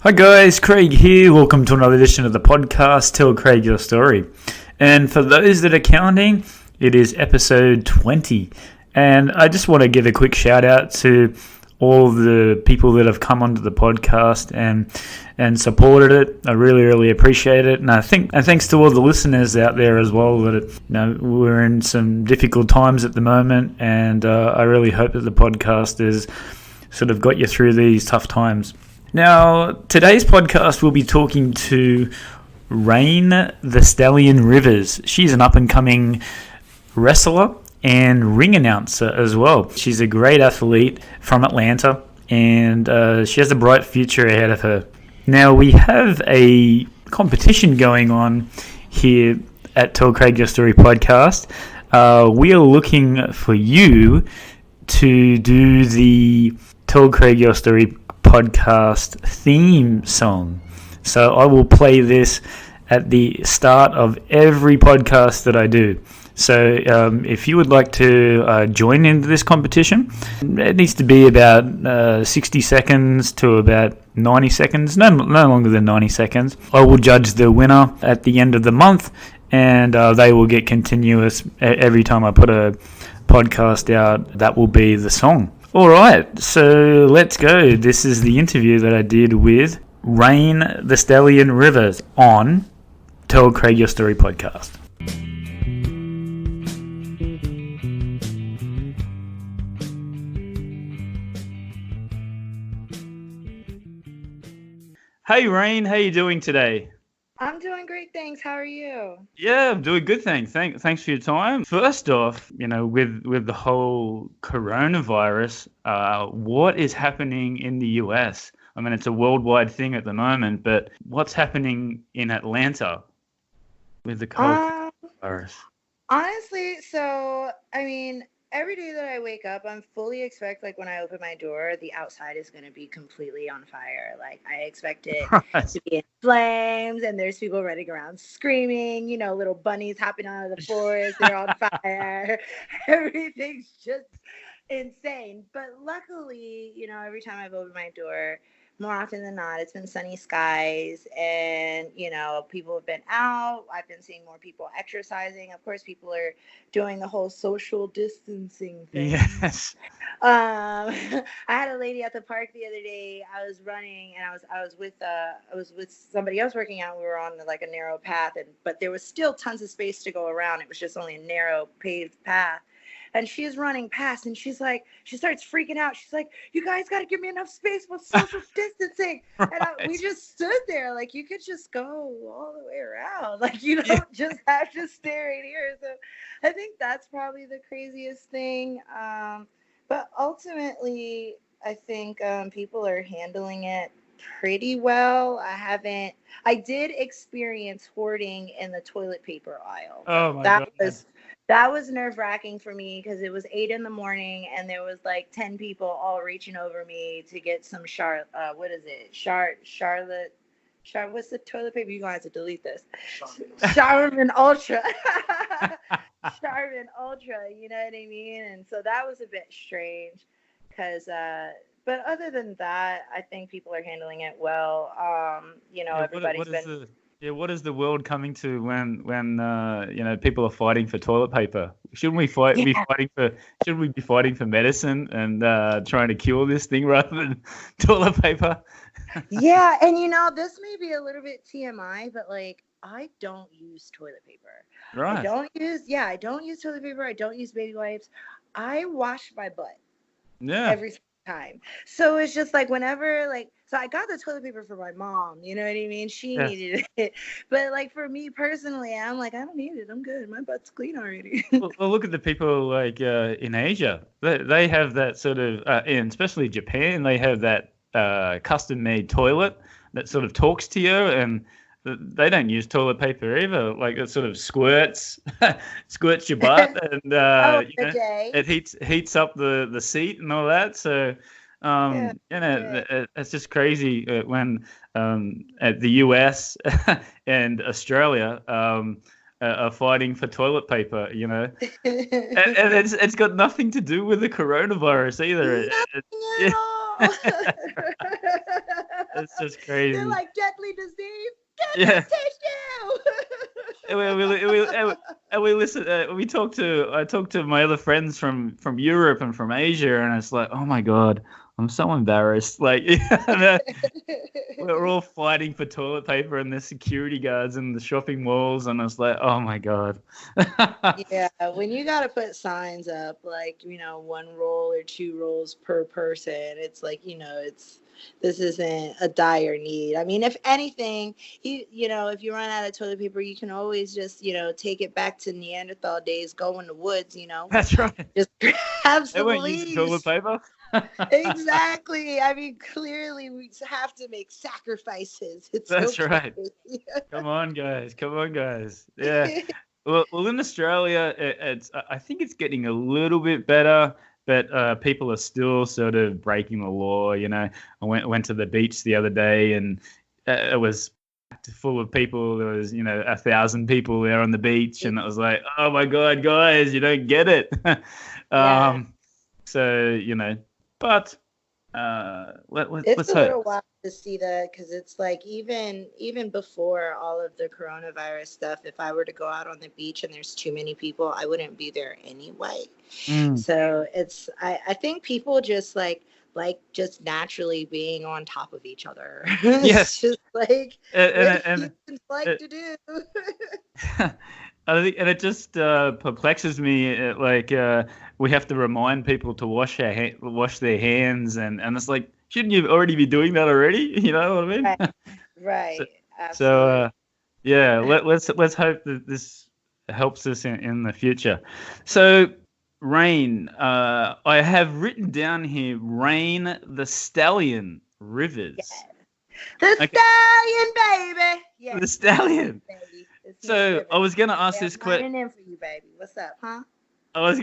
Hi guys, Craig here. Welcome to another edition of the podcast, Tell Craig Your Story. And for those that are counting, it is episode 20. And I just want to give a quick shout out to all the people that have come onto the podcast and supported it. I really appreciate it. And thanks to all the listeners out there as well. That we're in some difficult times at the moment, and I really hope that the podcast has sort of got you through these tough times. Now, today's podcast will be talking to Rain the Stallion Rivers. She's an up-and-coming wrestler and ring announcer as well. She's a great athlete from Atlanta, and she has a bright future ahead of her. Now, we have a competition going on here at Tell Craig Your Story podcast. We are looking for you to do the Tell Craig Your Story podcast theme song. So I will play this at the start of every podcast that I do. So if you would like to join into this competition, it needs to be about 60 seconds to about 90 seconds, no longer than 90 seconds. I will judge the winner at the end of the month, and they will get continuous every time I put a podcast out. That will be the song. All right, so let's go. This is the interview that I did with Rain the Stallion Rivers on Tell Craig Your Story podcast. Hey Rain, how you doing today? I'm doing great, thanks. How are you? Yeah, I'm doing good, thanks. Thanks for your time. First off, with the whole coronavirus, what is happening in the US? I mean, it's a worldwide thing at the moment, but what's happening in Atlanta with the coronavirus? Honestly, every day that I wake up, I'm fully expect, when I open my door, the outside is going to be completely on fire. I expect it to be in flames, and there's people running around screaming, little bunnies hopping out of the forest, they're on fire. Everything's just insane. But luckily, every time I've opened my door, more often than not, it's been sunny skies, and, people have been out. I've been seeing more people exercising. Of course, people are doing the whole social distancing thing. Yes. I had a lady at the park the other day. I was running, and I was with somebody else working out. We were on a narrow path, but there was still tons of space to go around. It was just only a narrow paved path. And she's running past, and she starts freaking out. She's like, "You guys got to give me enough space with social distancing." Right. And we just stood there, you could just go all the way around. You don't just have to stay right here. So I think that's probably the craziest thing. But ultimately, I think people are handling it pretty well. I did experience hoarding in the toilet paper aisle. Oh my God. That was nerve-wracking for me, because it was 8 a.m. and there was 10 people all reaching over me to get some Charlotte, what's the toilet paper? You're going to have to delete this. Charmin Ultra. Charmin Ultra, you know what I mean? And so that was a bit strange, because, but other than that, I think people are handling it well. What is the world coming to when people are fighting for toilet paper? Shouldn't we be fighting for medicine and trying to cure this thing rather than toilet paper? Yeah, and this may be a little bit TMI, but I don't use toilet paper. Right. I don't use toilet paper. I don't use baby wipes. I wash my butt. Yeah. Every time. So it's just whenever so I got the toilet paper for my mom, you know what I mean? She needed it. But for me personally, I'm I don't need it. I'm good. My butt's clean already. well, look at the people in Asia. They have that sort of, and especially Japan, they have that custom-made toilet that sort of talks to you, and they don't use toilet paper either. It sort of squirts your butt, and it heats up the seat and all that. So it's just crazy when at the US and Australia are fighting for toilet paper. And it's got nothing to do with the coronavirus either. It's just crazy. They're like deadly disease. Yeah. Tissue. We listen. I talked to my other friends from Europe and from Asia, and it's like, oh my god, I'm so embarrassed. Like, we're all fighting for toilet paper, and the security guards in the shopping malls, and it's like, oh my god. Yeah, when you got to put signs up, like, one roll or two rolls per person, it's like, this isn't a dire need. I mean, if anything, if you run out of toilet paper, you can always just, take it back to Neanderthal days, go in the woods, That's right. just grab They some weren't using toilet leaves. paper. Exactly. I mean, clearly we have to make sacrifices. That's okay. right. Come on, guys. Yeah. Well, in Australia, I think it's getting a little bit better, but people are still sort of breaking the law. I went to the beach the other day, and it was full of people. There was 1,000 people there on the beach, and it was like, oh my god, guys, you don't get it. Yeah. So but It's let's a hope. little wild to see that, because it's like even before all of the coronavirus stuff, if I were to go out on the beach and there's too many people, I wouldn't be there anyway. So I think people just like just naturally being on top of each other. Yes. It's just like what humans like to do. I think, and it just perplexes me. We have to remind people to wash their hands, and it's like, shouldn't you already be doing that already? You know what I mean? Right. So yeah, let's hope that this helps us in the future. So, Rain, I have written down here, Rain the Stallion Rivers. Yeah. The Stallion, baby. Yeah. The Stallion. Baby. So I was gonna ask this question. in for you, baby. What's up, huh? I was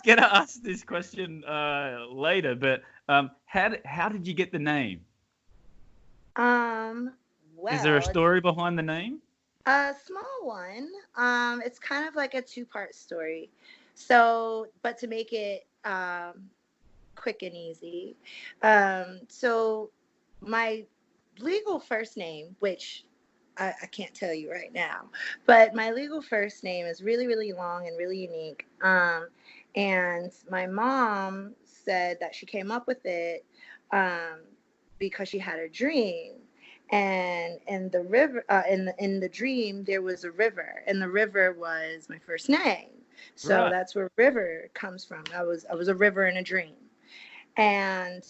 gonna ask this question later, but how did you get the name? Well, is there a story behind the name? A small one. It's kind of like a two-part story. So, but to make it quick and easy, so my legal first name, which I can't tell you right now, but my legal first name is really, really long and really unique. And my mom said that she came up with it because she had a dream, and in the river, in the dream, there was a river, and the river was my first name. So Right. that's where river comes from. I was a river in a dream. And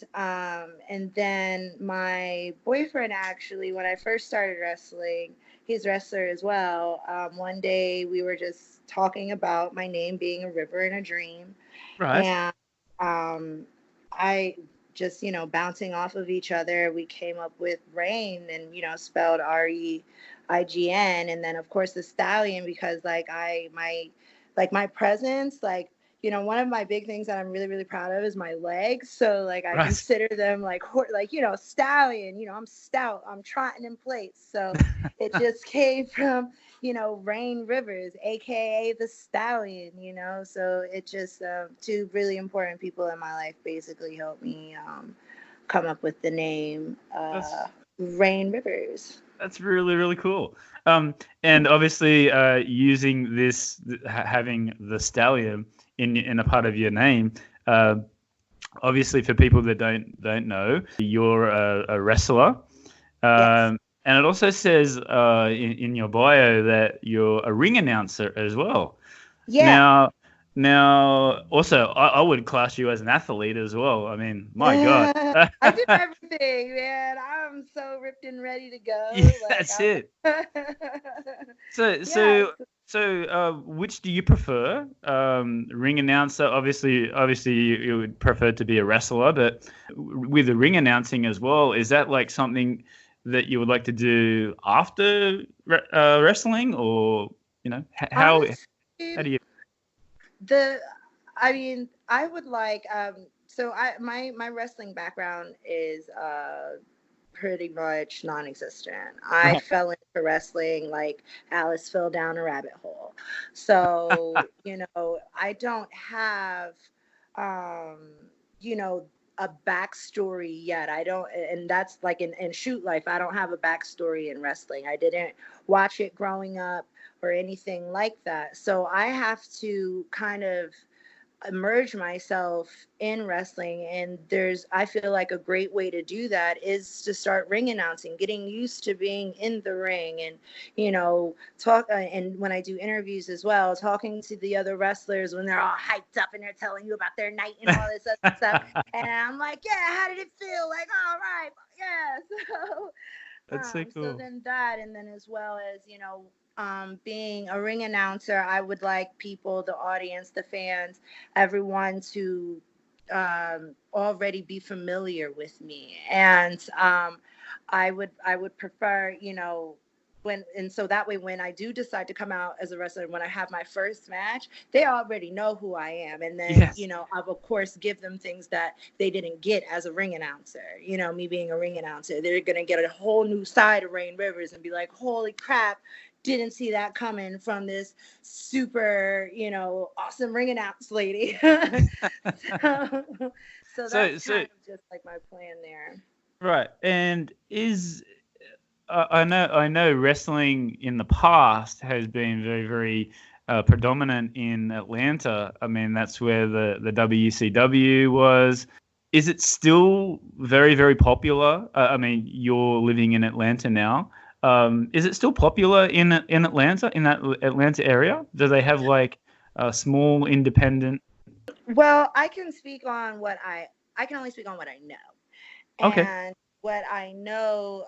then my boyfriend, actually, when I first started wrestling, he's a wrestler as well. One day we were just talking about my name being a river in a dream. Right. And I just, bouncing off of each other, we came up with Rain, and, spelled REIGN. And then, of course, the Stallion, because my presence, one of my big things that I'm really, really proud of is my legs. So I Right. consider them stallion, I'm stout, I'm trotting in place. So it just came from, Rain Rivers, AKA the Stallion, so it just, two really important people in my life basically helped me come up with the name Rain Rivers. That's really, really cool. And obviously, using this, having the Stallion in a part of your name, obviously for people that don't know, you're a wrestler. Yes. And it also says in your bio that you're a ring announcer as well. Yeah. Now, also, I would class you as an athlete as well. I mean, my God. I do everything, man. I'm so ripped and ready to go. Yeah, that's it. So, which do you prefer? Ring announcer, obviously you would prefer to be a wrestler, but with the ring announcing as well, is that like something that you would like to do after wrestling, or how Honestly, do you? I would like, my wrestling background is pretty much non-existent. I fell into wrestling like Alice fell down a rabbit hole. So, I don't have, a backstory yet. I don't, and that's like in shoot life, I don't have a backstory in wrestling. I didn't watch it growing up or anything like that. So I have to kind of immerse myself in wrestling, and I feel like a great way to do that is to start ring announcing, getting used to being in the ring, and talk, and when I do interviews as well, talking to the other wrestlers when they're all hyped up and they're telling you about their night and all this other stuff, and I'm like, yeah, how did it feel? Like, all right, yeah. So That's so cool. so then that, and then as well as being a ring announcer, I would like people, the audience, the fans, everyone to already be familiar with me, and I would prefer, so that way when I do decide to come out as a wrestler, when I have my first match, they already know who I am, and then Yes. I will of course give them things that they didn't get as a ring announcer. Me being a ring announcer, they're gonna get a whole new side of Rain Rivers and be like, holy crap, didn't see that coming from this super, awesome ring announce lady. So that's kind of just like my plan there. Right. And I know wrestling in the past has been very, very predominant in Atlanta. I mean, that's where the WCW was. Is it still very, very popular? I mean, you're living in Atlanta now. Is it still popular in Atlanta, in that Atlanta area? Do they have like a small independent? Well, I can speak on I can only speak on what I know. Okay. And what I know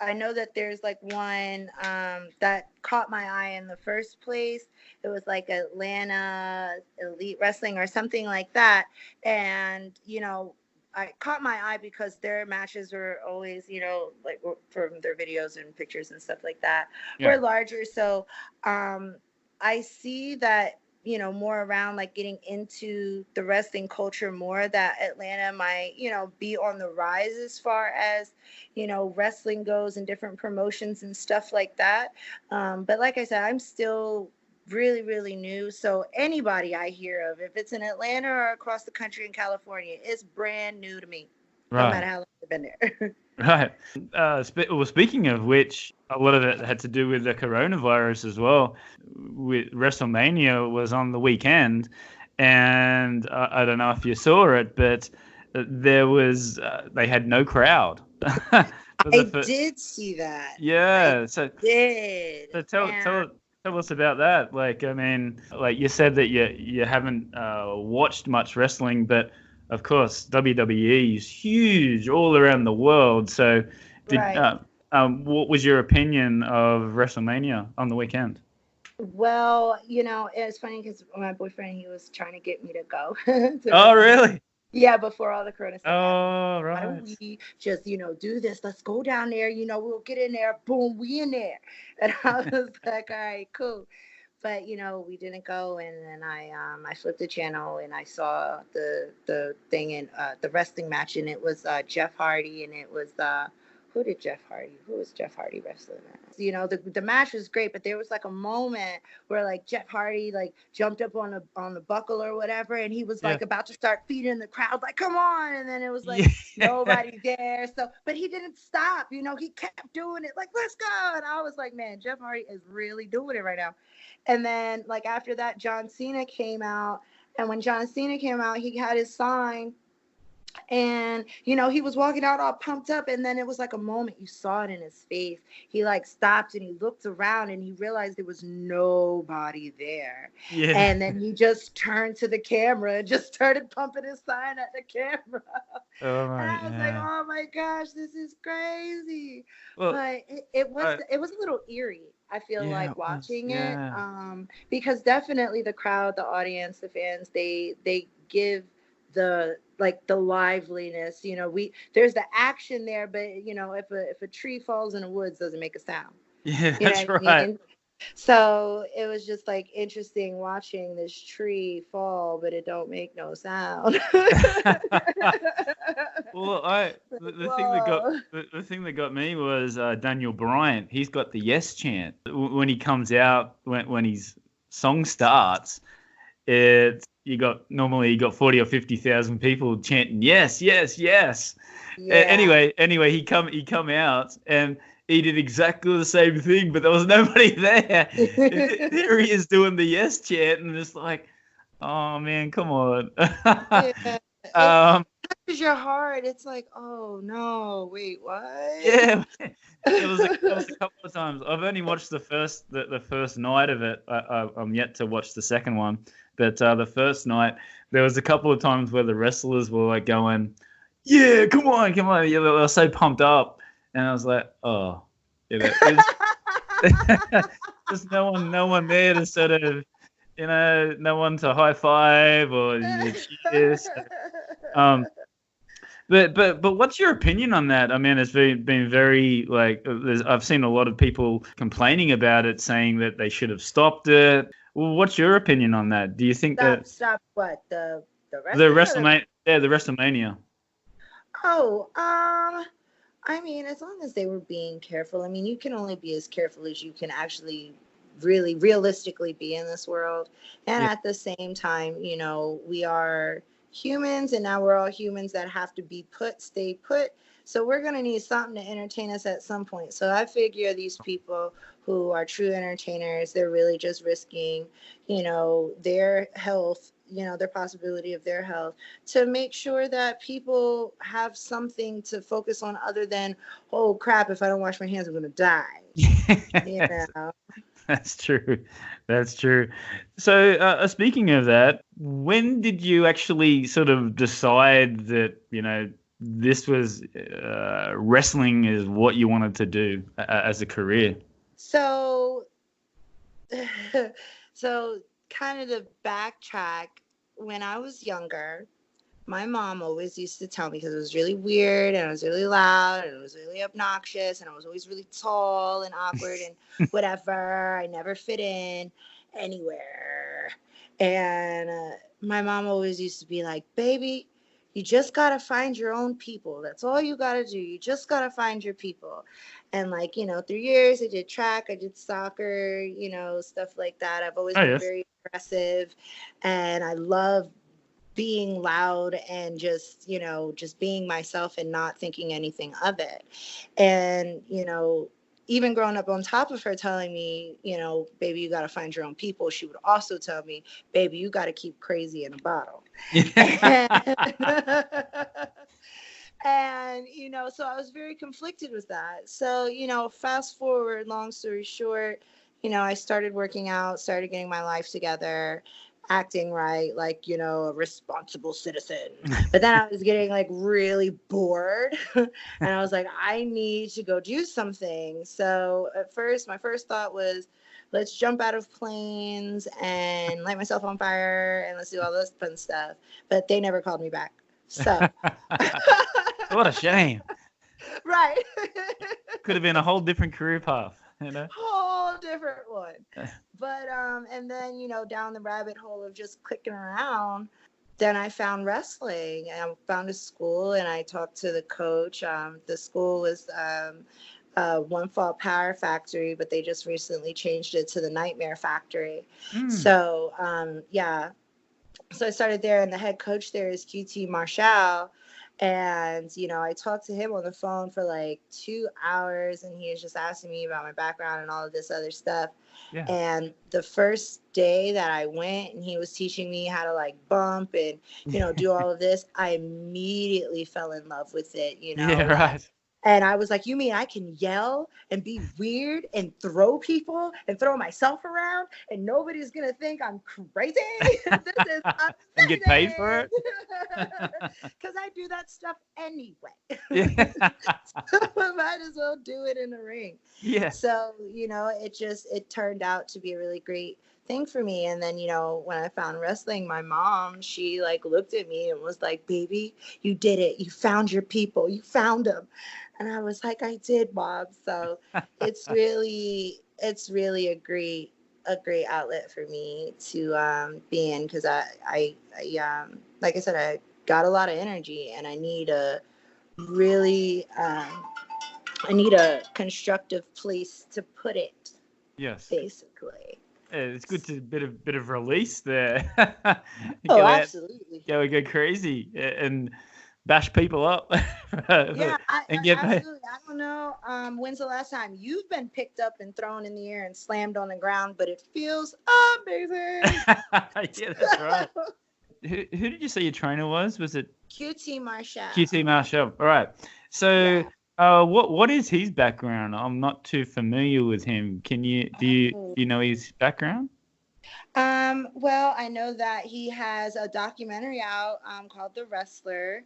that there's like one that caught my eye in the first place. It was like Atlanta Elite Wrestling or something like that. And, I caught my eye because their matches were always, like from their videos and pictures and stuff like that, were larger. So I see that, more around like getting into the wrestling culture more, that Atlanta might, be on the rise as far as, wrestling goes and different promotions and stuff like that. But like I said, I'm still really, really new. So anybody I hear of, if it's in Atlanta or across the country in California, it's brand new to me, no matter how long I've been there. Right. Well, speaking of which, a lot of it had to do with the coronavirus as well. With WrestleMania was on the weekend, and I don't know if you saw it, but there was they had no crowd. I did see that. Yeah. So tell us about that. Like, I mean, like you said that you haven't watched much wrestling, but of course, WWE is huge all around the world. So, what was your opinion of WrestleMania on the weekend? Well, it's funny because my boyfriend, he was trying to get me to go. Oh, really? Yeah, before all the corona stuff happened. Right. Why don't we just, do this? Let's go down there. We'll get in there. Boom, we in there. And I was like, all right, cool. But we didn't go, and then I flipped the channel and I saw the thing in the wrestling match, and it was Jeff Hardy, and it was who was Jeff Hardy wrestling at? The match was great, but there was like a moment where like Jeff Hardy like jumped up on the buckle or whatever, and he was like about to start feeding the crowd, like, come on, and then it was like nobody there. So, but he didn't stop, he kept doing it, like, let's go. And I was like, man, Jeff Hardy is really doing it right now. And then like after that, John Cena came out, and when John Cena came out, he had his sign. And, he was walking out all pumped up, and then it was like a moment, you saw it in his face. He like stopped and he looked around and he realized there was nobody there. Yeah. And then he just turned to the camera and just started pumping his sign at the camera. Oh my, and I was like, oh my gosh, this is crazy. Well, but it was a little eerie, I feel like, watching it. Because definitely the crowd, the audience, the fans, they give the liveliness, there's the action there, but if a tree falls in the woods, doesn't make a sound. Yeah, that's right. I mean? So it was just like interesting watching this tree fall, but it don't make no sound. Well, the thing that got me was Daniel Bryan. He's got the yes chant when he comes out, when his song starts. you got 40 or 50,000 people chanting yes, yes, yes. Yeah. Anyway, he come out and he did exactly the same thing, but there was nobody there. There he is doing the yes chant, and it's like, oh man, come on. Yeah. um, Touches your heart. It's like, oh no, wait, what? yeah, it was a couple of times. I've only watched the first night of it. I'm yet to watch the second one, but the first night there was a couple of times where the wrestlers were like going, "Yeah, come on!" Yeah, they were so pumped up, and I was like, "Oh, just no one there to sort of, no one to high five or cheers." But what's your opinion on that? I mean, it's been very like I've seen a lot of people complaining about it, saying that they should have stopped it. Well, what's your opinion on that? Do you think that Stop what the the wrestling? the WrestleMania? Oh, I mean, as long as they were being careful. I mean, you can only be as careful as you can actually really realistically be in this world. And Yeah, at the same time, we are humans, and now we're all humans that have to stay put. So we're going to need something to entertain us at some point. So I figure these people who are true entertainers, they're really just risking, their health, their possibility of their health, to make sure that people have something to focus on other than, oh crap, if I don't wash my hands, I'm going to die. You know? that's true. That's true. So, speaking of that, when did you actually sort of decide that this was wrestling is what you wanted to do as a career? So, so kind of to backtrack, when I was younger, my mom always used to tell me, because it was really weird and it was really loud and it was really obnoxious and I was always really tall and awkward and whatever. I never fit in anywhere. And my mom always used to be like, baby, you just got to find your own people. That's all you got to do. You just got to find your people. And like, through years, I did track, I did soccer, stuff like that. I've always Oh been yes. very aggressive, and I love being loud and just being myself and not thinking anything of it. And even growing up on top of her telling me, baby, you got to find your own people, she would also tell me, baby, you got to keep crazy in a bottle. And so I was very conflicted with that. So fast forward, long story short, I started working out, started getting my life together, acting right, like a responsible citizen. But then I was getting like really bored and I was like, I need to go do something. So at first, my first thought was, let's jump out of planes and light myself on fire and let's do all this fun stuff. But they never called me back. So What a shame. right. Could have been a whole different career path, Whole different one. But and then down the rabbit hole of just clicking around, then I found wrestling, and I found a school, and I talked to the coach. The school was One Fall Power Factory, but they just recently changed it to the Nightmare Factory. So yeah, so I started there, and the head coach there is QT Marshall. And, I talked to him on the phone for like 2 hours, and he was just asking me about my background and all of this other stuff. Yeah. And the first day that I went and he was teaching me how to like bump and, do all of this, I immediately fell in love with it, Yeah, right. And I was like, you mean I can yell and be weird and throw people and throw myself around and nobody's going to think I'm crazy? This is amazing. And get paid for it? Because I do that stuff anyway. Yeah. So I might as well do it in the ring. Yeah. So, it turned out to be a really great thing for me. And then, when I found wrestling, my mom, she like looked at me and was like, baby, you did it. You found your people. You found them. And I was like, I did, Bob. So it's really a great outlet for me to be in, because I like I said, I got a lot of energy, and I need a really constructive place to put it. Yes. Basically. It's good to bit of release there. Oh, Go out, absolutely. go crazy and bash people up Yeah, and I get paid. absolutely. I don't know. When's the last time you've been picked up and thrown in the air and slammed on the ground, but it feels amazing. Yeah, that's right. Who did you say your trainer was? Was it QT Marshall. QT Marshall? All right. So, Yeah. what is his background? I'm not too familiar with him. Do you know his background? Well, I know that he has a documentary out called The Wrestler.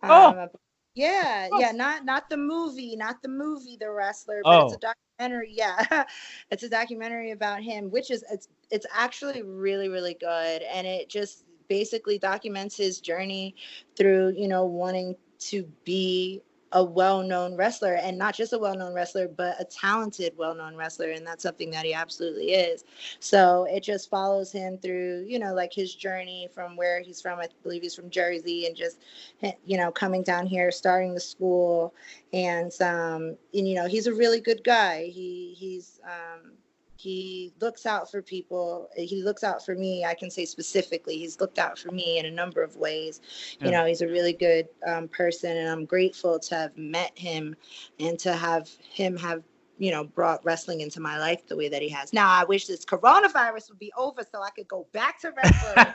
Oh, Um, yeah, oh, yeah, not the movie, not the movie The Wrestler, but it's a oh, documentary. Yeah. It's a documentary about him, which is it's actually really really good, and it just basically documents his journey through, wanting to be a well-known wrestler, and not just a well-known wrestler, but a talented well-known wrestler, and that's something that he absolutely is. So it just follows him through, like his journey from where he's from. I believe he's from Jersey, and just, coming down here, starting the school, and he's a really good guy. He looks out for people. He looks out for me. I can say specifically, he's looked out for me in a number of ways. yeah. He's a really good person, and I'm grateful to have met him and to have him have brought wrestling into my life the way that he has. Now, I wish this coronavirus would be over so I could go back to wrestling,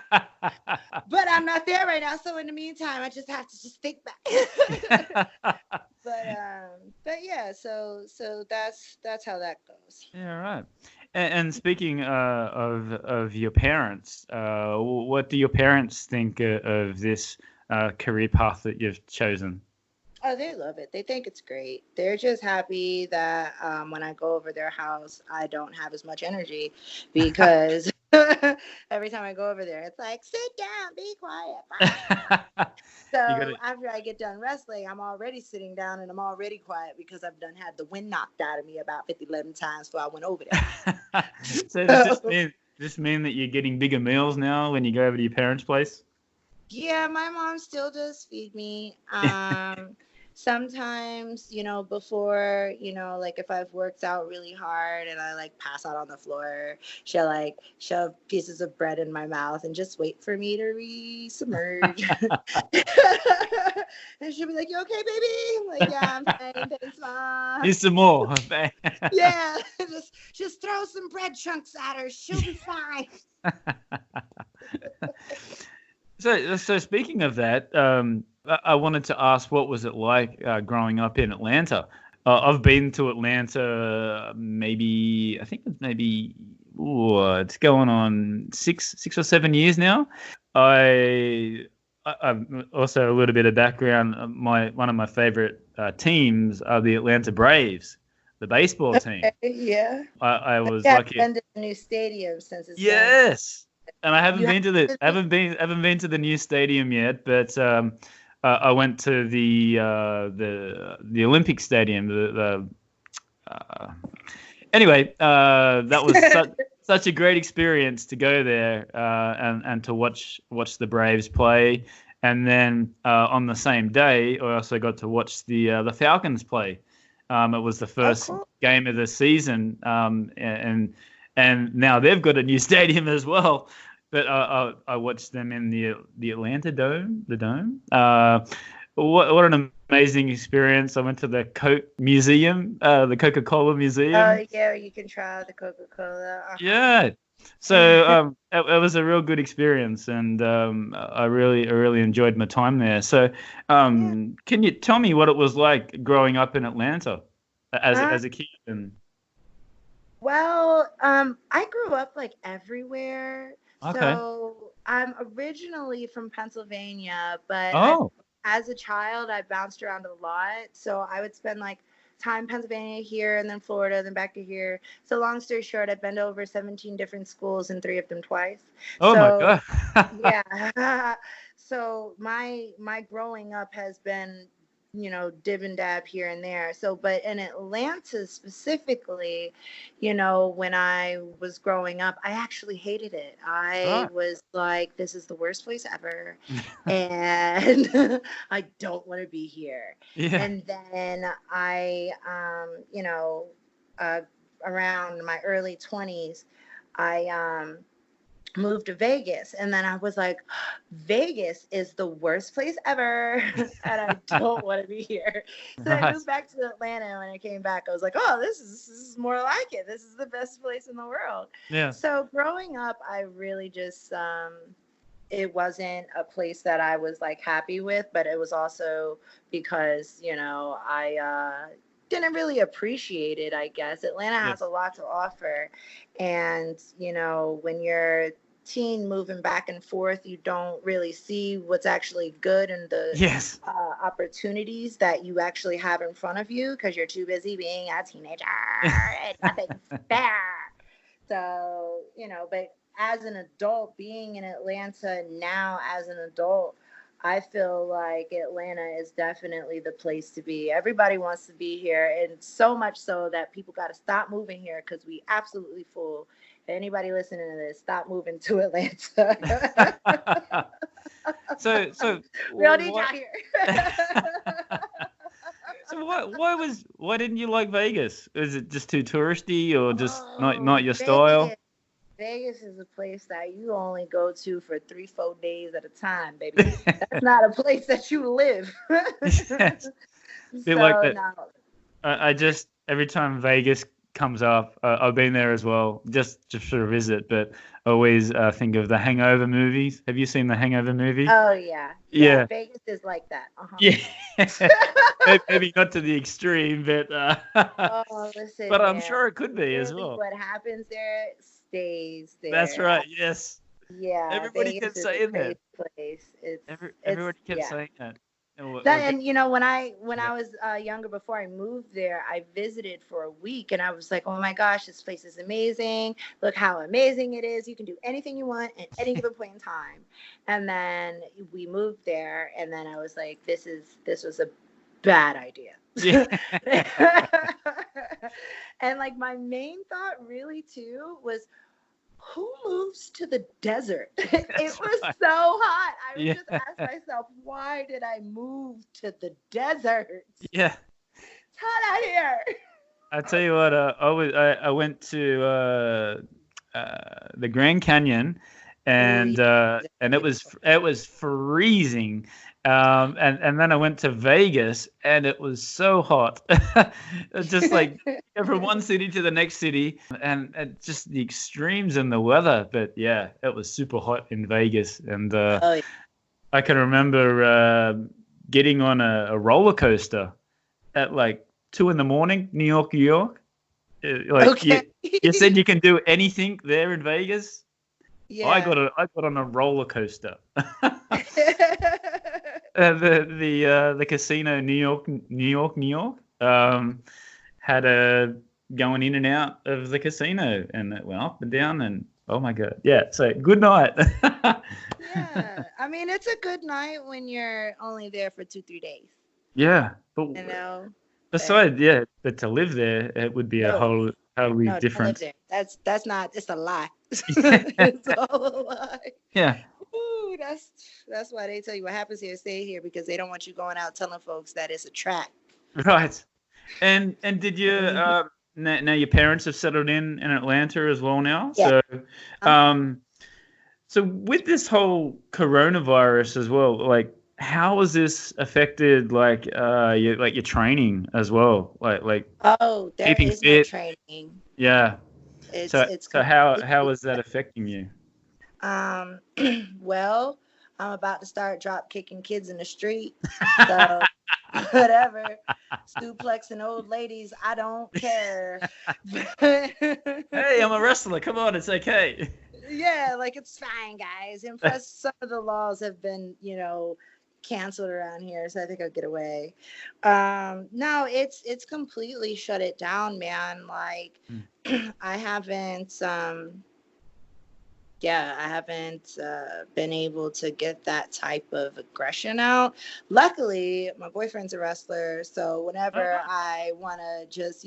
but I'm not there right now. So in the meantime, I just have to just think back. But yeah, so that's how that goes. Yeah, right. And speaking of your parents, what do your parents think of this career path that you've chosen? Oh, they love it. They think it's great. They're just happy that when I go over their house, I don't have as much energy because every time I go over there, it's like, sit down, be quiet. Bye. You So got after I get done wrestling, I'm already sitting down and I'm already quiet because I've done had the wind knocked out of me about 11 times before I went over there. So does this mean that you're getting bigger meals now when you go over to your parents' place? Yeah, my mom still does feed me. Sometimes, before, like if I've worked out really hard and I like pass out on the floor, she'll like shove pieces of bread in my mouth and just wait for me to re-submerge. And she'll be like, "You okay, baby?" I'm like, "Yeah, I'm fine. Thanks, mom." Here's some more. Yeah, just throw some bread chunks at her. She'll be fine. So speaking of that, I wanted to ask, what was it like growing up in Atlanta? I've been to Atlanta maybe, I think it's maybe, it's going on six or 7 years now. I'm also a little bit of background. One of my favorite teams are the Atlanta Braves, the baseball team. Okay, yeah. I was Yeah, lucky. been to the new stadium since it's Yes. And I haven't You been to the haven't been to the new stadium yet, but I went to the Olympic Stadium. Anyway, that was such a great experience to go there and to watch the Braves play, and then on the same day, I also got to watch the Falcons play. It was the first game of the season, and now they've got a new stadium as well. But I watched them in the Atlanta Dome, the Dome. What an amazing experience! I went to the Coke Museum, the Coca-Cola Museum. Oh yeah, you can try the Coca-Cola. Uh-huh. Yeah. So it was a real good experience, and I really enjoyed my time there. So, can you tell me what it was like growing up in Atlanta as a kid? Well, I grew up like everywhere. Okay. So I'm originally from Pennsylvania, but as a child, I bounced around a lot. So I would spend like time in Pennsylvania, here, and then Florida, then back to here. So long story short, I've been to over 17 different schools and 3 of them twice. Oh So, my God. yeah. So my growing up has been, dib and dab here and there. So, but in Atlanta specifically, when I was growing up, I actually hated it. I was like, this is the worst place ever. And I don't want to be here. Yeah. And then I, around my early 20s, I moved to Vegas, and then I was like, Vegas is the worst place ever, and I don't want to be here. So I Right. moved back to Atlanta, and when I came back, I was like, oh, this is more like it. This is the best place in the world. Yeah. So growing up, I really just it wasn't a place that I was like happy with, but it was also because, I didn't really appreciate it, I guess. Atlanta Yeah. has a lot to offer. And, when you're teen moving back and forth, you don't really see what's actually good and the Yes. opportunities that you actually have in front of you because you're too busy being a teenager and nothing's fair. So, but as an adult, being in Atlanta now as an adult, I feel like Atlanta is definitely the place to be. Everybody wants to be here, and so much so that people got to stop moving here because we absolutely full. Anybody listening to this, stop moving to Atlanta. So We don't need y'all what? here. So why didn't you like Vegas? Is it just too touristy or just not Oh, your style? Vegas. Vegas is a place that you only go to for 3-4 days at a time, baby. That's not a place that you live. Yes. Be like So that. no. I just every time Vegas comes up, I've been there as well, just for a visit, but I always think of the Hangover movies. Have you seen the Hangover movie? Oh yeah, yeah. Yeah. Vegas is like that. Uh-huh. Yeah. Maybe not to the extreme, but Oh, listen, but I'm man. sure it could be as Really, well. what happens there stays That's there. right. Yes. Yeah, Everybody kept Vegas is a saying that. crazy place. It's Everybody kept yeah. saying that. And That, and when yeah. I was younger, before I moved there, I visited for a week, and I was like, "Oh my gosh, this place is amazing! Look how amazing it is! You can do anything you want at any given point in time." And then we moved there, and then I was like, this was a bad idea." Yeah. And like my main thought, really too, was who moves to the desert? It That's was right. so hot. I would Yeah. just ask myself, why did I move to the desert? It's Yeah. hot out here. I tell you what, I went to the Grand Canyon, Oh yeah, and it was beautiful. freezing, and then I went to Vegas, and it was so hot, just like from one city to the next city, and just the extremes in the weather. But yeah, it was super hot in Vegas, and Oh yeah. I can remember getting on a roller coaster at like 2 in the morning, New York, New York. Like Okay. you said, you can do anything there in Vegas. Yeah. I got on a roller coaster. The casino, New York, New York, had a going in and out of the casino, and it went up and down, and oh my god, yeah. So good night. Yeah. I mean, it's a good night when you're only there for 2-3 days. Yeah, but You know. But besides, yeah, but to live there, it would be a no, whole totally no, don't live different. there. That's not. It's a lie. It's all a lie. Yeah, Ooh, that's why they tell you what happens here, stay here, because they don't want you going out telling folks that it's a trap. right. And did you Mhm. now your parents have settled in Atlanta as well now? Yeah. So Uh-huh. so with this whole coronavirus as well, like how has this affected your training as well? Like Oh, there keeping is no fit? training. Yeah. So It's so how completely. is that affecting you? Um, well, I'm about to start drop kicking kids in the street. So whatever, suplexing old ladies, I don't care. Hey, I'm a wrestler. Come on, it's okay. Yeah, like it's fine, guys. And plus, some of the laws have been, canceled around here, so I think I'll get away. No, it's completely shut it down, man. Like, I haven't. Yeah, I haven't been able to get that type of aggression out. Luckily, my boyfriend's a wrestler, so Oh, whenever I want to just,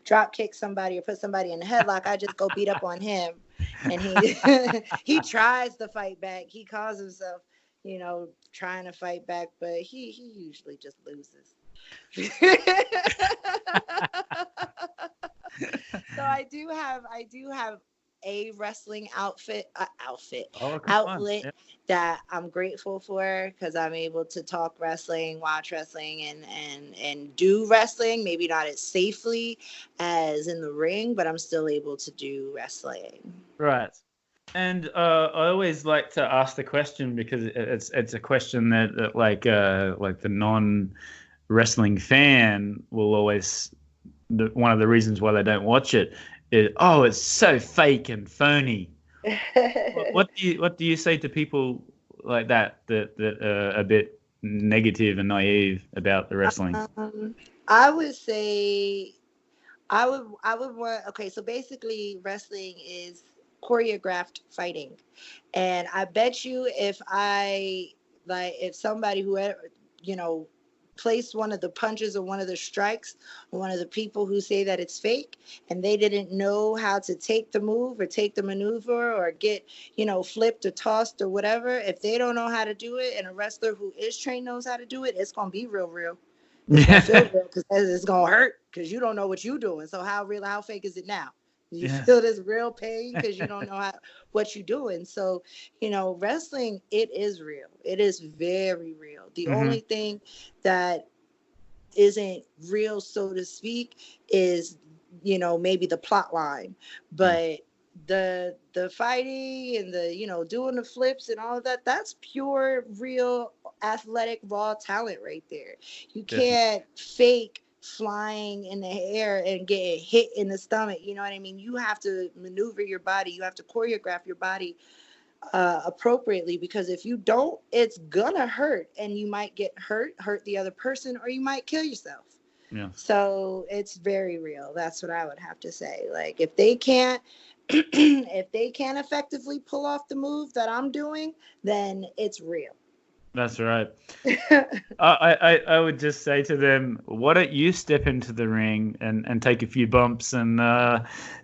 drop kick somebody or put somebody in a headlock, I just go beat up on him, and he he tries to fight back. He calls himself, trying to fight back, but he usually just loses. So I do have a wrestling Oh, come on. outlet Yeah. that I'm grateful for, because I'm able to talk wrestling, watch wrestling, and do wrestling. Maybe not as safely as in the ring, but I'm still able to do wrestling. Right. And I always like to ask the question because it's a question that like the non wrestling fan will always one of the reasons why they don't watch it is, oh, it's so fake and phony. What do you say to people like that are a bit negative and naive about the wrestling? I would say I would want, okay, so basically wrestling is choreographed fighting. And I bet you if somebody who you know placed one of the punches or one of the strikes on one of the people who say that it's fake, and they didn't know how to take the move or take the maneuver or get, flipped or tossed or whatever, if they don't know how to do it and a wrestler who is trained knows how to do it, it's going to be real. It's gonna feel Yeah. real because it's gonna hurt because you don't know what you're doing. So how real, how fake is it now? You feel Yes. this real pain because you don't know what you're doing. So, wrestling, it is real. It is very real. The Hmm. only thing that isn't real, so to speak, is maybe the plot line, Yeah. but the fighting and the doing the flips and all of that, that's pure real athletic raw talent right there. You Definitely. can't fake flying in the air and get hit in the stomach. You know what I mean? You have to maneuver your body, you have to choreograph your body appropriately, because if you don't, it's gonna hurt, and you might get hurt the other person, or you might kill yourself. Yeah. So it's very real. That's what I would have to say. Like, if they can't if they can't effectively pull off the move that I'm doing, then it's real. That's right. I would just say to them, why don't you step into the ring and take a few bumps and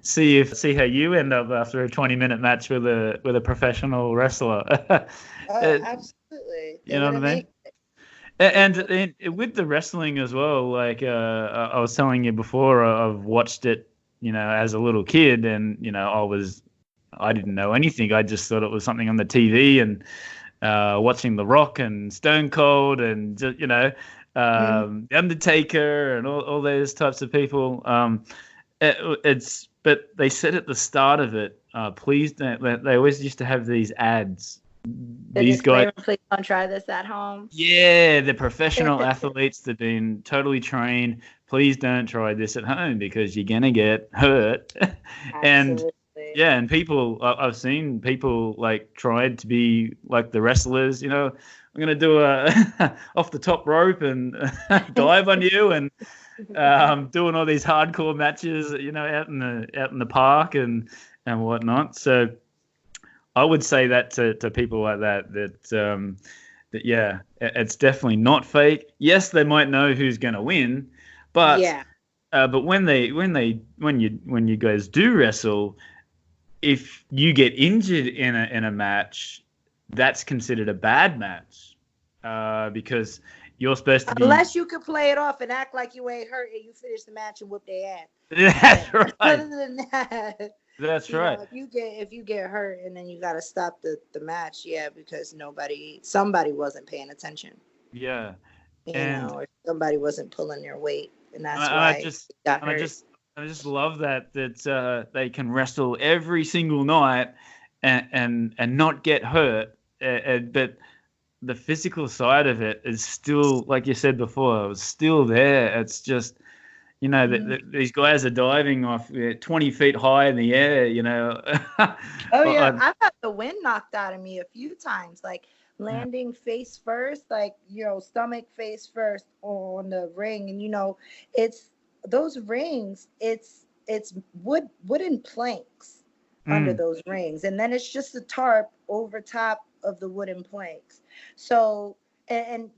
see how you end up after a 20-minute match with a professional wrestler. Oh, Uh, absolutely. They you know what wouldn't I make mean? it. They And with the wrestling as well, like I was telling you before, I've watched it, as a little kid, and I didn't know anything. I just thought it was something on the TV, and watching The Rock and Stone Cold and Mhm. The Undertaker and all those types of people. But they said at the start of it, please don't. They always used to have these ads. The These guys, disclaimer: please don't try this at home. yeah, the professional athletes that've been totally trained. Please don't try this at home because you're gonna get hurt. And Absolutely. yeah, and I've seen people like tried to be like the wrestlers. I'm gonna do a off the top rope and dive on you, and doing all these hardcore matches, out in the park and whatnot. So I would say that to people like that yeah, it's definitely not fake. Yes, they might know who's going to win, but Yeah. but when you guys do wrestle, if you get injured in a match, that's considered a bad match, because you're supposed to be. Unless you can play it off and act like you ain't hurt and you finish the match and whoop their ass. That's But right. other than that, That's right. if you get hurt and then you got to stop the match, yeah, because somebody wasn't paying attention, Yeah, and or somebody wasn't pulling their weight, and And I, that's and I why just they got and I hurt. just I just love that they can wrestle every single night and not get hurt. But the physical side of it is still, like you said before, it's still there. It's just Mhm. these guys are diving off 20 feet high in the air. Oh yeah, I, I've had the wind knocked out of me a few times, like landing face first, like stomach face first on the ring, and it's those rings. It's wooden planks under mm, those rings, and then it's just a tarp over top of the wooden planks. So and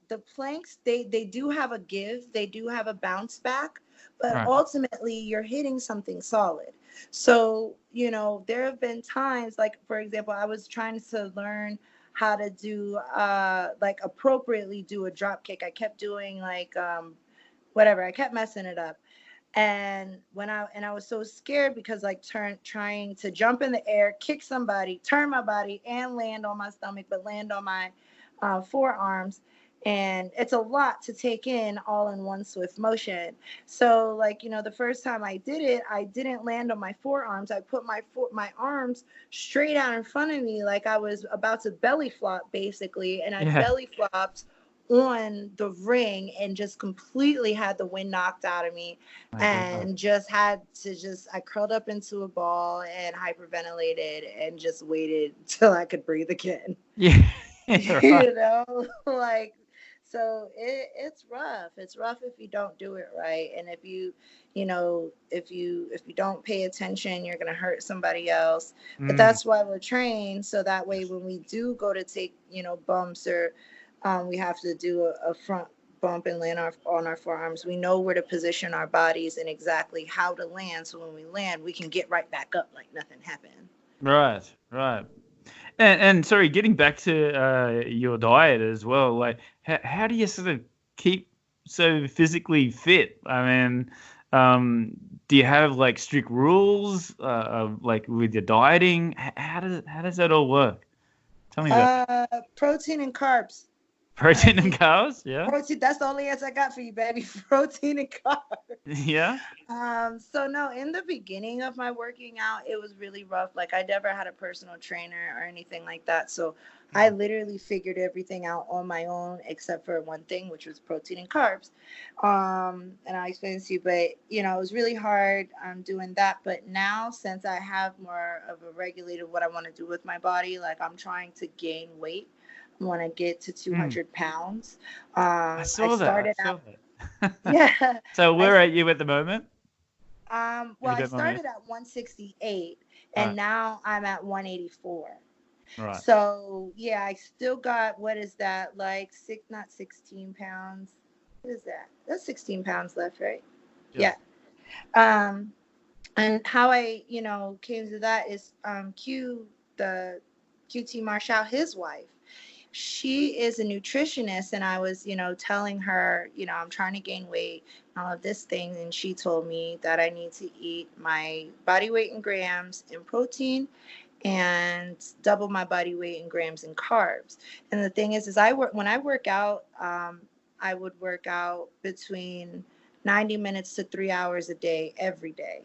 the planks, they do have a give, they do have a bounce back, but right, ultimately you're hitting something solid. So, there have been times, like, for example, I was trying to learn how to do, like, appropriately do a drop kick. I kept doing, like, whatever, I kept messing it up. And I was so scared because like trying to jump in the air, kick somebody, turn my body, and land on my stomach, but land on my forearms. And it's a lot to take in all in one swift motion. So like, the first time I did it, I didn't land on my forearms. I put my arms straight out in front of me like I was about to belly flop basically, and I Yeah. belly flopped on the ring and just completely had the wind knocked out of me, My God. and just had to I curled up into a ball and hyperventilated and just waited till I could breathe again. Yeah. Right. you know like, so it's rough. It's rough if you don't do it right, and if you don't pay attention, you're going to hurt somebody else. But Mm. that's why we're trained, so that way when we do go to take bumps, or we have to do a front bump and land on our forearms, we know where to position our bodies and exactly how to land, so when we land we can get right back up like nothing happened. Right. Right. And sorry, getting back to your diet as well, like how do you sort of keep so physically fit? I mean, do you have like strict rules, like with your dieting? How does that all work? Tell me about Protein and carbs. I protein and eat carbs. Yeah, protein. That's the only answer I got for you, baby. Protein and carbs. yeah. So no, in the beginning of my working out, it was really rough. Like I never had a personal trainer or anything like that. So I literally figured everything out on my own, except for one thing, which was protein and carbs. And I'll explain to you, but it was really hard doing that. But now, since I have more of a regulated what I want to do with my body, like I'm trying to gain weight. I want to get to Mm, 200 pounds. I I saw that. I started saw out, that. yeah. So I where are you at the moment? If Well, you I don't mind me started asking. at 168 and Right. now I'm at 184. Right. So yeah, I still got, what is that, like not 16 pounds. What is that? That's 16 pounds left, right? Yeah. Yeah. Um, and how I, came to that is the QT Marshall, his wife. She is a nutritionist, and I was, telling her, I'm trying to gain weight, all of this thing, and she told me that I need to eat my body weight in grams in protein and double my body weight in grams in carbs. And the thing is when I work out, I would work out between 90 minutes to 3 hours a day every day.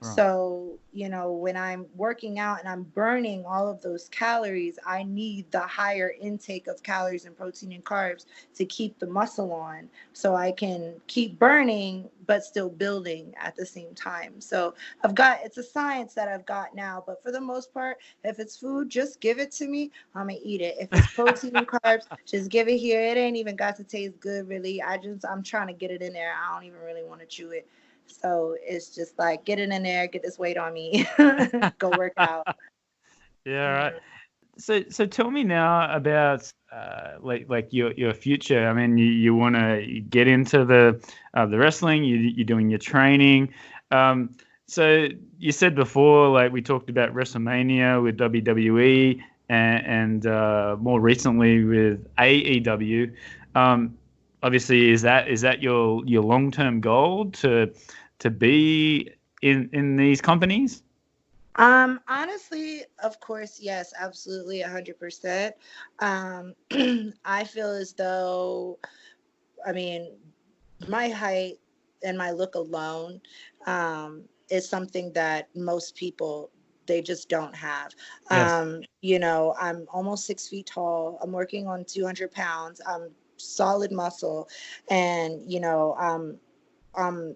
Right. So, when I'm working out and I'm burning all of those calories, I need the higher intake of calories and protein and carbs to keep the muscle on, so I can keep burning but still building at the same time. So it's a science that I've got now, but for the most part, if it's food, just give it to me. I'm gonna eat it. If it's protein and carbs, just give it here. It ain't even got to taste good, really. I'm trying to get it in there. I don't even really want to chew it. So it's just like, get it in there, get this weight on me, go work out. Yeah. Right. Mhm. So tell me now about like your future. I mean, you want to get into the wrestling. You're doing your training. So you said before, like we talked about WrestleMania with WWE and more recently with AEW. Um, Obviously, is that your long-term goal to be in these companies? Honestly, of course, yes, absolutely, 100%. Um, I feel as though, I mean, my height and my look alone, is something that most people, they just don't have. Yes. I'm almost 6 feet tall. I'm working on 200 pounds. I'm solid muscle, and I'm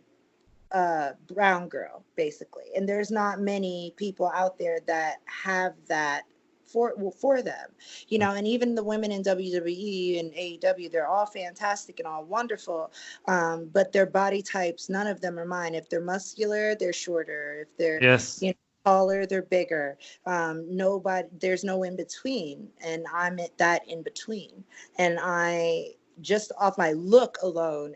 brown girl basically, and there's not many people out there that have that for them, and even the women in WWE and AEW, they're all fantastic and all wonderful, but their body types, none of them are mine. If they're muscular, they're shorter. If they're Yes. taller, they're bigger. Nobody, there's no in between, and I'm at that in between. And I, just off my look alone,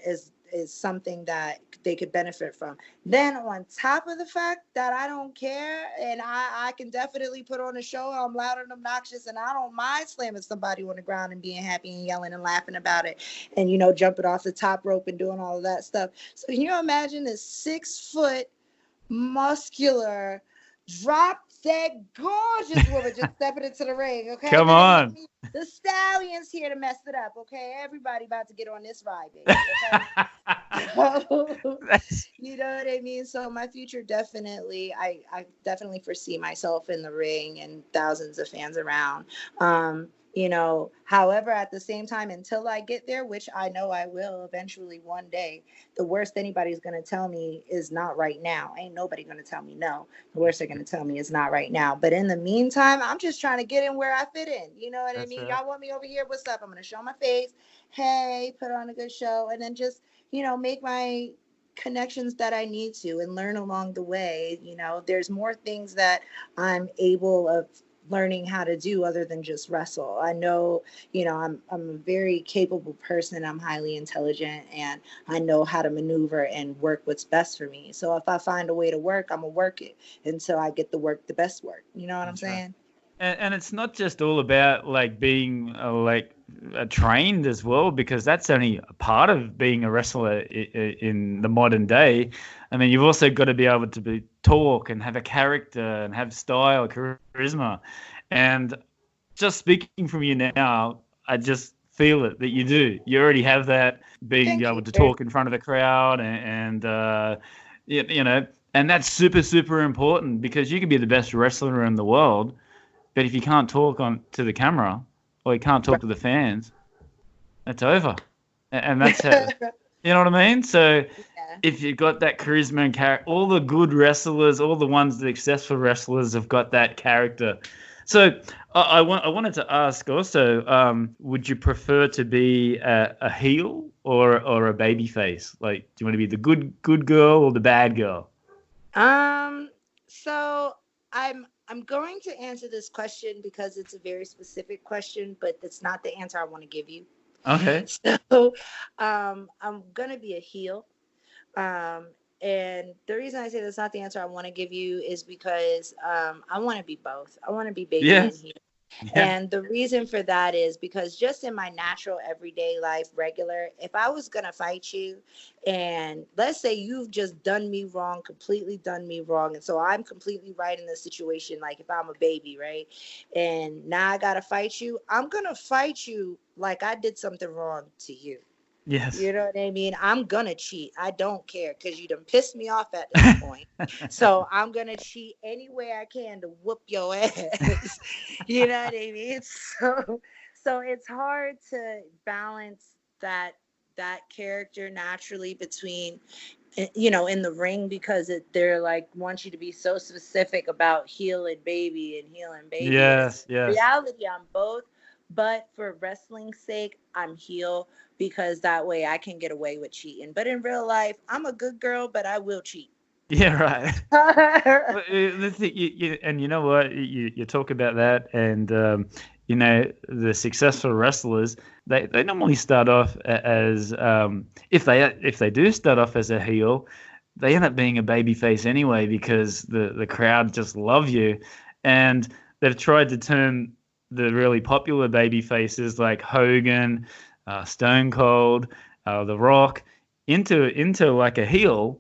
is something that they could benefit from. Then on top of the fact that I don't care, and I can definitely put on a show, I'm loud and obnoxious, and I don't mind slamming somebody on the ground and being happy and yelling and laughing about it, and jumping off the top rope and doing all of that stuff. So can you imagine this 6-foot muscular drop dead gorgeous woman just stepping into the ring? Okay, come on. The Stallions here to mess it up. Okay, everybody about to get on this ride, baby. Okay? You know what I mean? So my future definitely, I definitely foresee myself in the ring and thousands of fans around. However, at the same time, until I get there, which I know I will eventually one day, the worst anybody's going to tell me is not right now. Ain't nobody going to tell me no. The worst they're going to tell me is not right now. But in the meantime, I'm just trying to get in where I fit in. You know what I mean? Right. Y'all want me over here? What's up? I'm going to show my face. Hey, put on a good show. And then just, make my connections that I need to and learn along the way. There's more things that I'm able of learning how to do other than just wrestle. I know, I'm a very capable person. I'm highly intelligent, and I know how to maneuver and work what's best for me. So if I find a way to work, I'm gonna work it until I get the best work. You know what I'm saying? And it's not just all about like being trained as well, because that's only a part of being a wrestler in the modern day. I mean, you've also got to be able to talk and have a character and have style, charisma. And just speaking from you now, I just feel it that you do. You already have that, being able to talk in front of a crowd and and that's super, super important, because you can be the best wrestler in the world, but if you can't talk to the camera, or you can't talk to the fans, it's over. And that's how, you know what I mean? So if you've got that charisma and character, all the good wrestlers, all the ones, the successful wrestlers have got that character. So I wanted to ask also, would you prefer to be a heel or a baby face? Like, do you want to be the good girl or the bad girl? So I'm going to answer this question because it's a very specific question, but it's not the answer I want to give you. Okay. So, I'm going to be a heel. And the reason I say that's not the answer I want to give you is because, I want to be both. I want to be baby and heel. Yeah. And the reason for that is because just in my natural everyday life, regular, if I was going to fight you and let's say you've just done me wrong, completely done me wrong. And so I'm completely right in the situation. Like if I'm a baby, right? And now I got to fight you. I'm going to fight you like I did something wrong to you. Yes. You know what I mean? I'm going to cheat. I don't care because you done pissed me off at this point. So I'm going to cheat any way I can to whoop your ass. You know what I mean? So it's hard to balance that character naturally between, in the ring, because they're like want you to be so specific about heel and baby and heel and baby. Yes. In reality, I'm both. But for wrestling's sake, I'm heel because that way I can get away with cheating. But in real life, I'm a good girl, but I will cheat. Yeah, right. And you know what? You talk about that, and the successful wrestlers, they normally start off as if they do start off as a heel, they end up being a babyface anyway, because the crowd just love you, and they've tried to turn the really popular baby faces like Hogan, Stone Cold, The Rock into like a heel,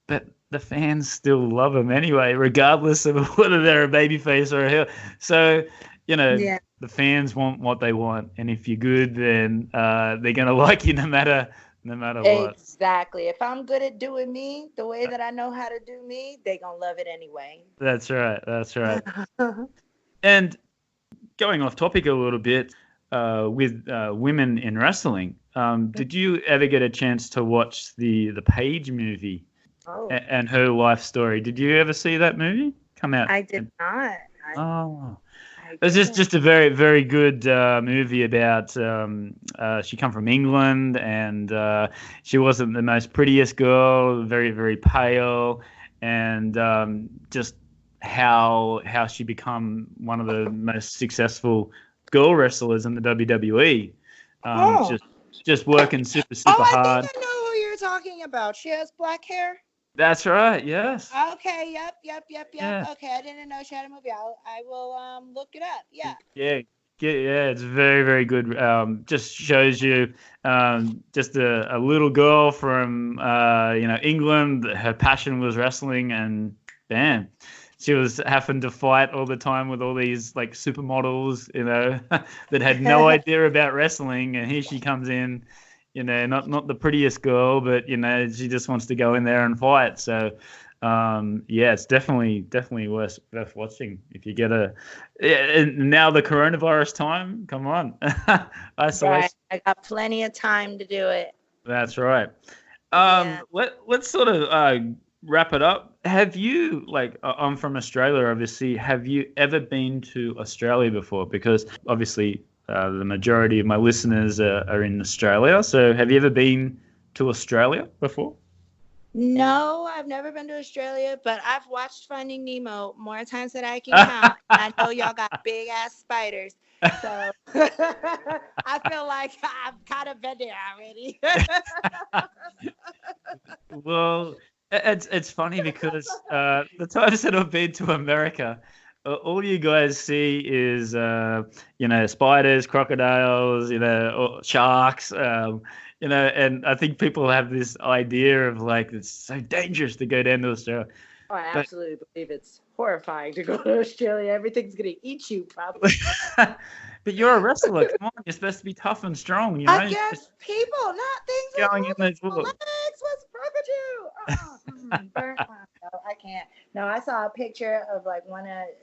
but the fans still love them anyway, regardless of whether they're a baby face or a heel. So, the fans want what they want, and if you're good, then they're gonna like you no matter what. Exactly. If I'm good at doing me the way that I know how to do me, they're gonna love it anyway. That's right. And going off topic a little bit, with women in wrestling, did you ever get a chance to watch the Paige movie and her life story? Did you ever see that movie come out? I did not. It was just a very, very good movie about she come from England, and she wasn't the most prettiest girl, very, very pale, and just how she become one of the most successful girl wrestlers in the WWE. Just working super hard. I think I know who you're talking about? She has black hair? That's right. Yes. Okay, yep. Yeah. Okay, I didn't know she had a movie. I will look it up. Yeah. Yeah. Yeah, it's very, very good. Just shows you just a little girl from England. Her passion was wrestling, and bam, she was having to fight all the time with all these like supermodels, that had no idea about wrestling. And here she comes in, not the prettiest girl, but she just wants to go in there and fight. So yeah, it's definitely worth watching if you get and now the coronavirus time. Come on, isolation. Right. I got plenty of time to do it. That's right. Yeah. Let's sort of wrap it up. Have you, I'm from Australia, obviously. Have you ever been to Australia before? Because obviously the majority of my listeners are in Australia. So have you ever been to Australia before? No, I've never been to Australia, but I've watched Finding Nemo more times than I can count. I know y'all got big ass spiders, so I feel like I've kind of been there already. Well, it's funny because the times that I've been to America, all you guys see is spiders, crocodiles, or sharks. And I think people have this idea of like it's so dangerous to go down to Australia. Oh, I absolutely believe it's horrifying to go to Australia. Everything's gonna eat you, probably. But you're a wrestler. Come on, you're supposed to be tough and strong. I guess people, not things going in those legs. What's wrong with you? No, I can't. No, I saw a picture of like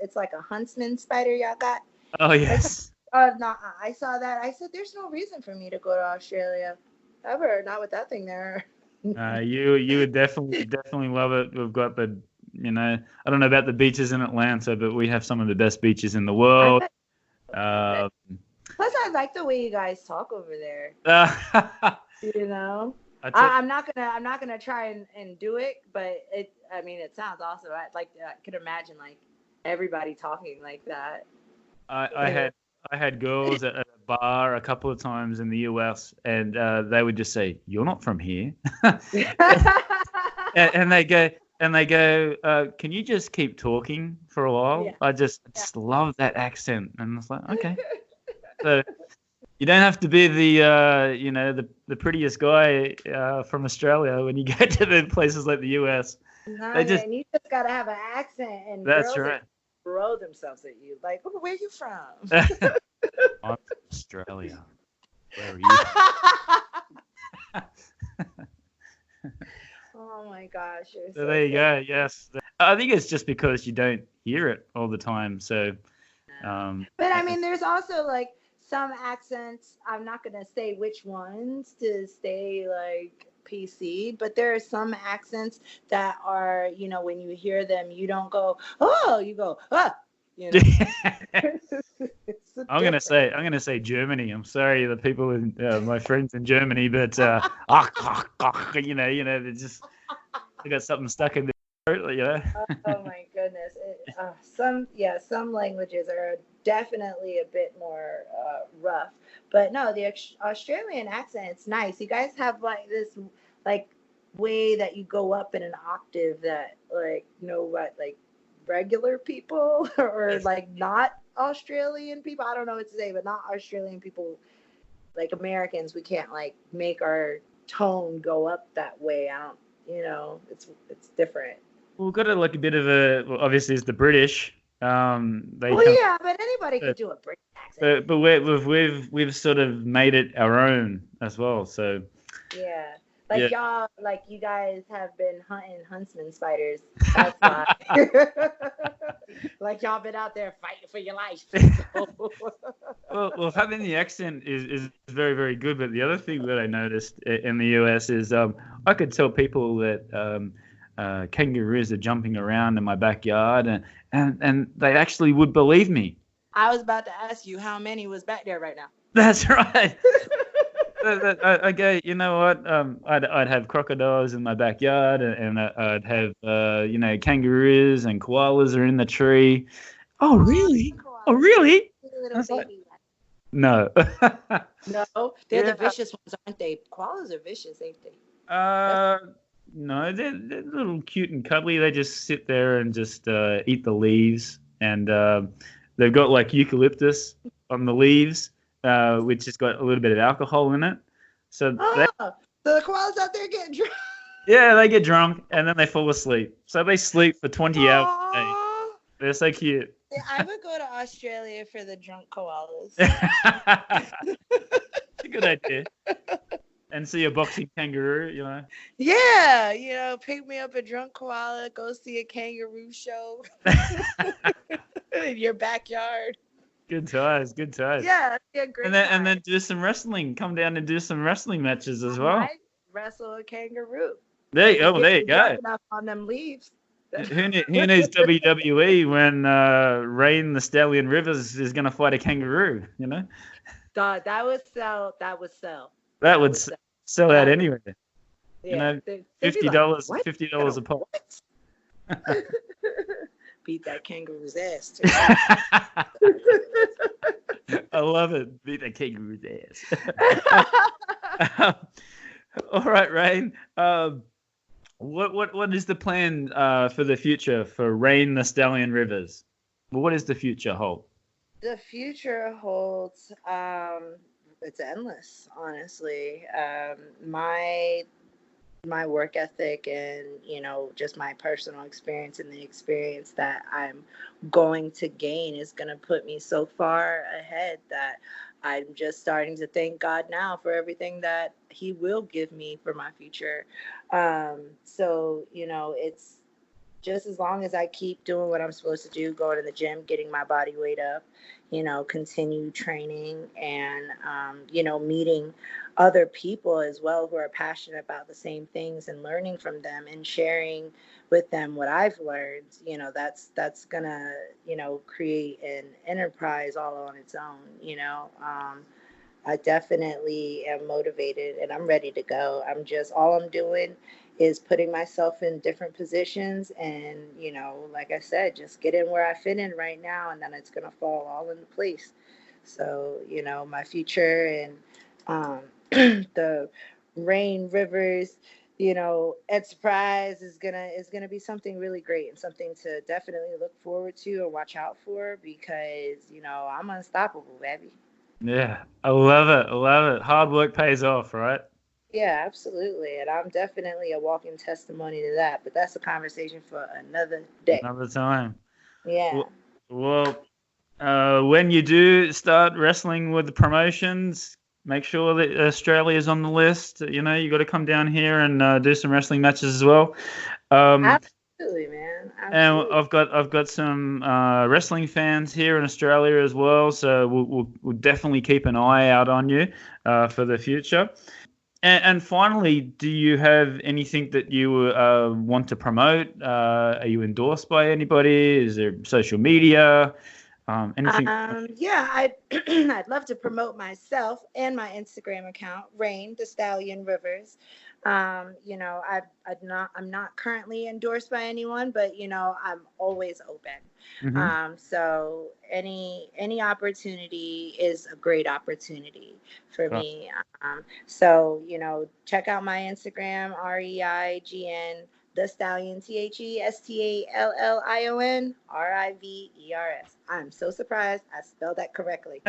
it's like a huntsman spider y'all got. Oh yes. No, I saw that. I said, "There's no reason for me to go to Australia, ever. Not with that thing there." You would definitely love it. We've got I don't know about the beaches in Atlanta, but we have some of the best beaches in the world. Plus, I like the way you guys talk over there. I'm not gonna try and do it, but it sounds awesome. I could imagine like everybody talking like that. I had girls at a bar a couple of times in the US, and they would just say, "You're not from here," and they go, "Can you just keep talking for a while?" Yeah. I just love that accent, and it's like, okay. So you don't have to be the prettiest guy from Australia when you go to the places like the US. No, you just gotta have an accent, and that's right. Throw themselves at you like, "Oh, where are you from?" I'm from Australia. Where are you? Oh my gosh! So there you go. Yes, I think it's just because you don't hear it all the time. So, but I mean, there's also like some accents. I'm not gonna say which ones to stay like PC, but there are some accents that are, when you hear them, you don't go, "Oh," you go, "Ah." I'm gonna say Germany. I'm sorry, the people in my friends in Germany, but they just they got something stuck in their throat, Oh my goodness! Some languages are definitely a bit more rough, but no, the Australian accent, it's nice. You guys have like this like way that you go up in an octave that like regular people or like not Australian people, I don't know what to say, but not Australian people, like Americans, we can't like make our tone go up that way. It's different. Well, we've got a bit of obviously it's the British. But anybody could do a British accent. But we've sort of made it our own as well. So yeah. Y'all, like you guys have been hunting huntsman spiders. That's why. Like y'all been out there fighting for your life. Well, having the accent is very, very good. But the other thing that I noticed in the US is I could tell people that kangaroos are jumping around in my backyard, and they actually would believe me. I was about to ask you how many was back there right now. That's right. I go, you know what? I'd have crocodiles in my backyard, and I'd have kangaroos and koalas are in the tree. Oh really? Oh really? Little baby. No. No, they're the vicious ones, aren't they? Koalas are vicious, ain't they? No, they're little cute and cuddly. They just sit there and just eat the leaves, and they've got like eucalyptus on the leaves, which has got a little bit of alcohol in it. So Oh, so the koalas out there getting drunk. yeah, they get drunk and then they fall asleep. So they sleep for 20 hours a day. Aww. They're so cute. Yeah, I would go to Australia for the drunk koalas. It's a good idea. And see a boxing kangaroo, you know. Yeah, pick me up a drunk koala, go see a kangaroo show in your backyard. Good times, good times. Yeah, great. And then do some wrestling. Come down and do some wrestling matches as well. Might wrestle a kangaroo. There you go. Enough on them leaves. Who needs WWE when Rain the Stallion Rivers is going to fight a kangaroo? You know. God, that would sell. That would sell. That would sell out anywhere. Yeah, $50 $50 a pop. Beat that kangaroo's ass too. I love it. Beat that kangaroo's ass. All right, Rain. What is the plan for the future for Rain the Stallion Rivers? What does the future hold? The future holds it's endless, honestly. My work ethic and just my personal experience and the experience that I'm going to gain is going to put me so far ahead that I'm just starting to thank God now for everything that he will give me for my future. So it's just as long as I keep doing what I'm supposed to do, going to the gym, getting my body weight up, continue training and, meeting other people as well who are passionate about the same things and learning from them and sharing with them what I've learned, that's gonna, create an enterprise all on its own, I definitely am motivated and I'm ready to go. All I'm doing is putting myself in different positions and, like I said, just get in where I fit in right now and then it's going to fall all into place. So, my future and the Rain Rivers, enterprise is gonna be something really great and something to definitely look forward to and watch out for because, I'm unstoppable, baby. Yeah, I love it. I love it. Hard work pays off, right? Yeah, absolutely. And I'm definitely a walking testimony to that. But that's a conversation for another day. Another time. Yeah. Well, when you do start wrestling with the promotions, make sure that Australia's on the list. You got to come down here and do some wrestling matches as well. Absolutely, man. Absolutely. And I've got some wrestling fans here in Australia as well, so we'll definitely keep an eye out on you for the future. And finally, do you have anything that you want to promote? Are you endorsed by anybody? Is there social media? Anything? Yeah, I'd love to promote myself and my Instagram account, Rain the Stallion Rivers. I'm not currently endorsed by anyone, but I'm always open. Mm-hmm. So any opportunity is a great opportunity for me. So check out my Instagram, REIGN the Stallion, THESTALLION RIVERS. I'm so surprised I spelled that correctly.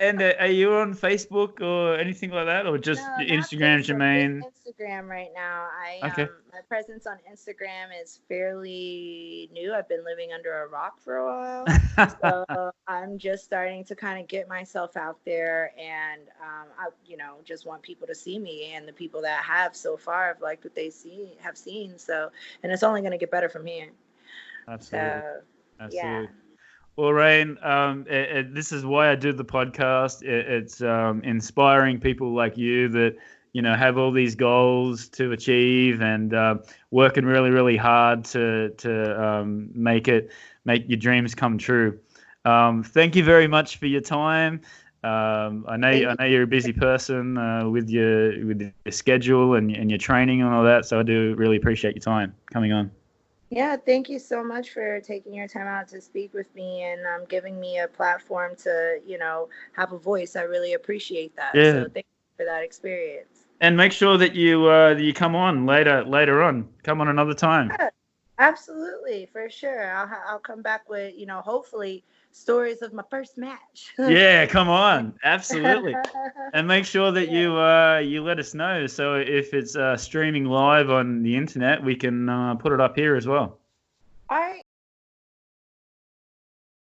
And are you on Facebook or anything like that, or just Instagram's your main? Instagram right now. Okay. My presence on Instagram is fairly new. I've been living under a rock for a while, so I'm just starting to kind of get myself out there, and I, just want people to see me, and the people that have so far have liked what they have seen. So, and it's only going to get better from here. Absolutely. So, absolutely. Yeah. Well, Rain, this is why I do the podcast. It's inspiring people like you that, have all these goals to achieve and working really, really hard to make your dreams come true. Thank you very much for your time. I know you're a busy person with your schedule and your training and all that, so I do really appreciate your time coming on. Yeah, thank you so much for taking your time out to speak with me and giving me a platform to, have a voice. I really appreciate that. Yeah. So thank you for that experience. And make sure that you come on later on. Come on another time. Yeah, absolutely, for sure. I'll come back with, hopefully stories of my first match. Yeah, come on, absolutely. And make sure that Yeah. you let us know. So if it's streaming live on the internet, we can put it up here as well. All right.